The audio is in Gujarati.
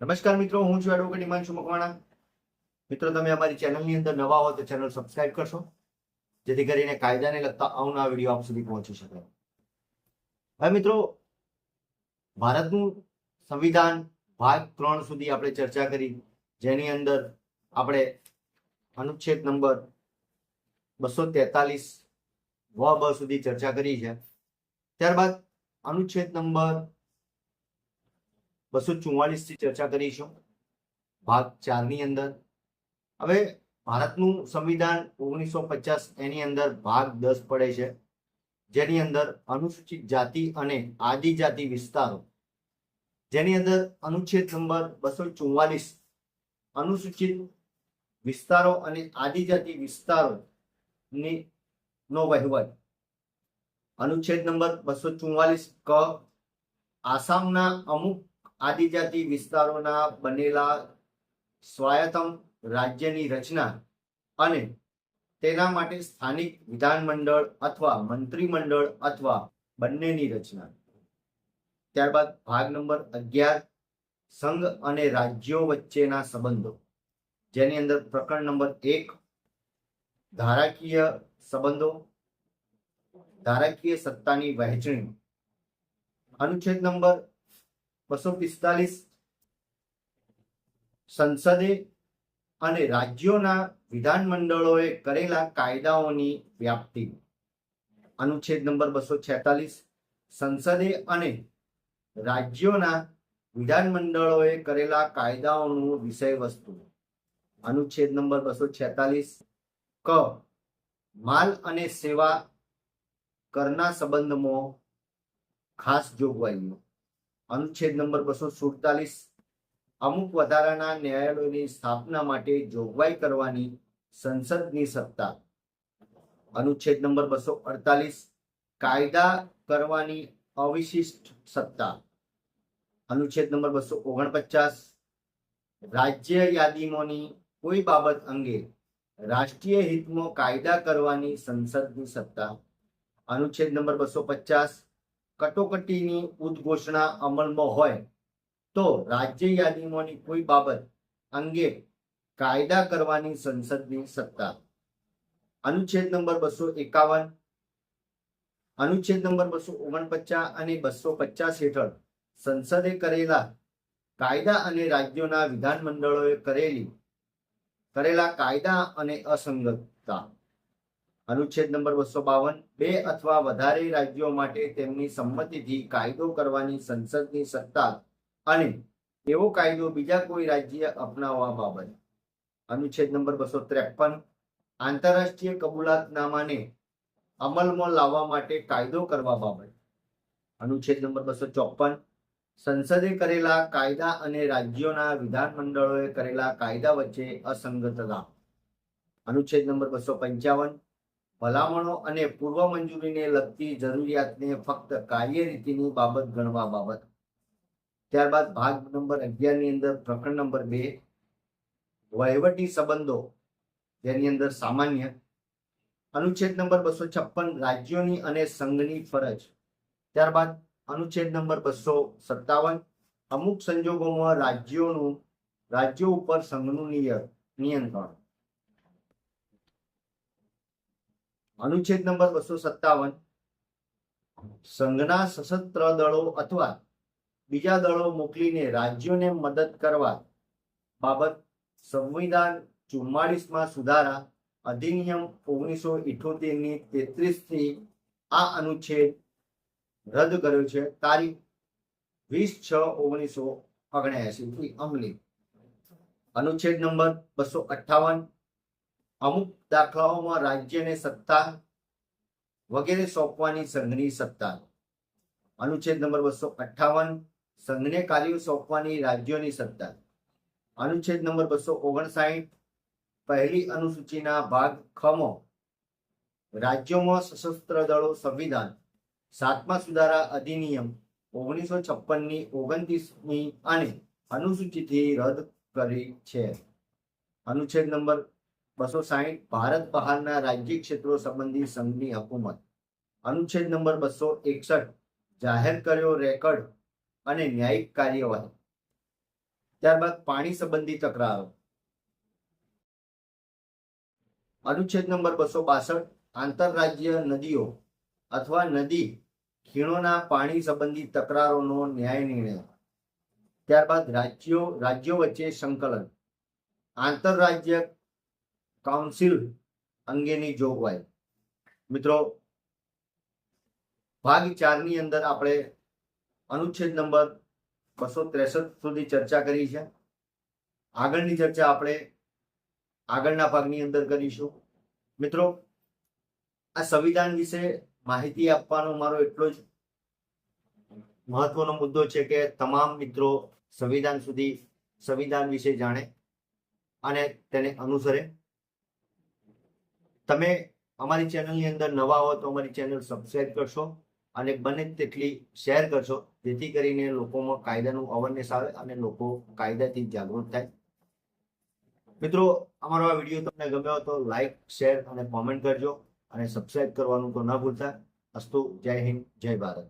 નમસ્કાર મિત્રો, હું છું એડવોકેટ હિમાંશુ મકવાણા. મિત્રો, તમે અમારી ચેનલની અંદર નવા હો તો ચેનલ સબસ્ક્રાઇબ કરશો, જેથી કરીને કાયદાને લગતા અવનવા વિડીયો આપ સુધી પહોંચી શકે. હવે મિત્રો, ભારતનું સંવિધાન ભાગ 3 સુધી આપણે ચર્ચા કરી, જેની અંદર આપણે અનુચ્છેદ નંબર 243 વ બ સુધી ચર્ચા કરી છે. ત્યારબાદ અનુચ્છેદ નંબર 244 થી ચર્ચા કરીશું ભાગ 4 ની અંદર. હવે ભારતનું સંવિધાન 1950 એની અંદર ભાગ 10 પડે છે, જેની અંદર અનુસૂચિત જાતિ અને આદિજાતિ વિસ્તારો, જેની અંદર અનુચ્છેદ નંબર 244 અનુસૂચિત વિસ્તારો અને આદિજાતિ વિસ્તારો નો વહીવટ. અનુચ્છેદ નંબર 244 ક આસામના અમુક આદિજાતિ વિસ્તારોના બનેલા સ્વાયત્તમ રાજ્યની રચના અને તેના માટે સ્થાનિક વિધાનમંડળ અથવા મંત્રીમંડળ અથવા બંનેની રચના. ત્યારબાદ ભાગ નંબર 11 સંઘ અને રાજ્યો વચ્ચેના સંબંધો, જેની અંદર પ્રકરણ નંબર 1 ધારાકીય સંબંધો, ધારાકીય સત્તાની વહેંચણી. અનુચ્છેદ નંબર 245 સંસદે અને રાજ્યોના વિધાનમંડળોએ કરેલા કાયદાઓની વ્યાપ્તિ. અનુચ્છેદ નંબર 246 સંસદે અને રાજ્યોના વિધાનમંડળોએ કરેલા કાયદાઓનું વિષય વસ્તુ. અનુચ્છેદ નંબર 246 ક માલ અને સેવા કરના સંબંધમાં ખાસ જોગવાઈઓ. અનુચ્છેદ નંબર 247 અમુક વધારાના ન્યાયાલયોની સ્થાપના માટે જોગવાઈ કરવાની સંસદની સત્તા. અનુચ્છેદ નંબર 248 કાયદા કરવાની અવિશિષ્ટ સત્તા. અનુચ્છેદ નંબર 249 રાજ્ય યાદીમાંની કોઈ બાબત અંગે રાષ્ટ્રીય હિતમાં કાયદા કરવાની સંસદની સત્તા. અનુચ્છેદ નંબર 250 કટોકટીની ઉદ્ઘોષણા અમલમાં હોય તો રાજ્ય યાદીમાંની કોઈ બાબત અંગે કાયદા કરવાની સંસદની સત્તા. અનુચ્છેદ નંબર 251 અનુચ્છેદ નંબર 249 અને 250 હેઠળ સંસદે કરેલા કાયદા અને રાજ્યોના વિધાનમંડળોએ કરેલા કાયદા અને અસંગતતા. અનુચ્છેદ નંબર 252 બે અથવા વધારે રાજ્યો માટે તેમની સંમતિથી કાયદો કરવાની સંસદની સત્તા અને એવો કાયદો બીજા કોઈ રાજ્ય અપનાવવા બાબત. અનુચ્છેદ નંબર 253 આંતરરાષ્ટ્રીય કબૂલાતનામાને અમલમાં લાવવા માટે કાયદો કરવા બાબત. અનુચ્છેદ નંબર 254 સંસદે કરેલા કાયદા અને રાજ્યોના વિધાનમંડળોએ કરેલા કાયદા વચ્ચે અસંગતતા. અનુચ્છેદ નંબર 255 ભલામણો અને પૂર્વ મંજૂરીને લગતી જરૂરિયાતને ફક્ત કાર્યરીતિની બાબત ગણવા બાબત. ત્યારબાદ ભાગ નંબર 11 ની અંદર પ્રકરણ નંબર 2 વહીવટી સંબંધો, જેની અંદર સામાન્ય. અનુચ્છેદ નંબર 256 રાજ્યોની અને સંઘની ફરજ. ત્યારબાદ અનુચ્છેદ નંબર 257 અમુક સંજોગોમાં રાજ્યો ઉપર સંઘનું નિયંત્રણ. અનુચ્છેદ નંબર 257 સંઘના સશસ્ત્ર દળો અથવા બીજા દળો મોકલીને રાજ્યોને મદદ કરવા બાબત સંવિધાન 44માં સુધારા અધિનિયમ 1978 ની 33 થી આ અનુચ્છેદ રદ કર્યો છે, તારીખ 20/6/1979 થી અમલી. અનુચ્છેદ નંબર 258 અમુક દાખલાઓમાં રાજ્યને સત્તા વગેરે સોંપવાની સંઘની સત્તા. અનુચ્છેદ નંબર 258 સંઘને કાર્યો સોંપવાની રાજ્યોની સત્તા. અનુચ્છેદ નંબર 259 પહેલી અનુસૂચિના ભાગ ખ માં રાજ્યોમાં સશસ્ત્ર દળો સંવિધાન 7મા સુધારા અધિનિયમ 1956 ની 29મી અને અનુસૂચિથી રદ કરી છે. અનુચ્છેદ નંબર 260 ભારત બહારના રાજ્ય ક્ષેત્રો સંબંધી સંઘની હુકુમત. અનુચ્છેદ નંબર 261 જાહેર કર્યો રેકર્ડ અને ન્યાયિક કાર્યવાહી. ત્યારબાદ પાણી સંબંધી તકરારો. અનુચ્છેદ નંબર 262 આંતરરાજ્ય નદીઓ અથવા નદી ખીણોના પાણી સંબંધી તકરારોનો ન્યાય નિર્ણય. ત્યારબાદ રાજ્યો વચ્ચે સંકલન, આંતરરાજ્ય કાઉન્સિલ અંગેની જોગવાઈ. મિત્રો, ભાગ 4 ની અંદર આપણે અનુચ્છેદ નંબર 263 સુધી ચર્ચા કરી છે. આગળની ચર્ચા આપણે આગળના ભાગની અંદર કરીશું. મિત્રો, આ સંવિધાન વિશે માહિતી આપવાનો મારો એટલો જ મહત્વનો મુદ્દો છે કે તમામ મિત્રો સંવિધાન વિશે જાણે અને તેને અનુસરે. તમે અમારી ચેનલની અંદર નવા હો તો અમારી ચેનલ સબસ્ક્રાઇબ કરશો અને બને તેટલી શેર કરશો, જેથી કરીને લોકોમાં કાયદાનું અવેરનેસ આવે અને લોકો કાયદાથી જાગૃત થાય. મિત્રો, અમારો આ વિડીયો તમને ગમ્યો તો લાઈક, શેર અને કોમેન્ટ કરજો અને સબસ્ક્રાઇબ કરવાનું તો ન ભૂલતા. અસ્તુ. જય હિન્દ, જય ભારત.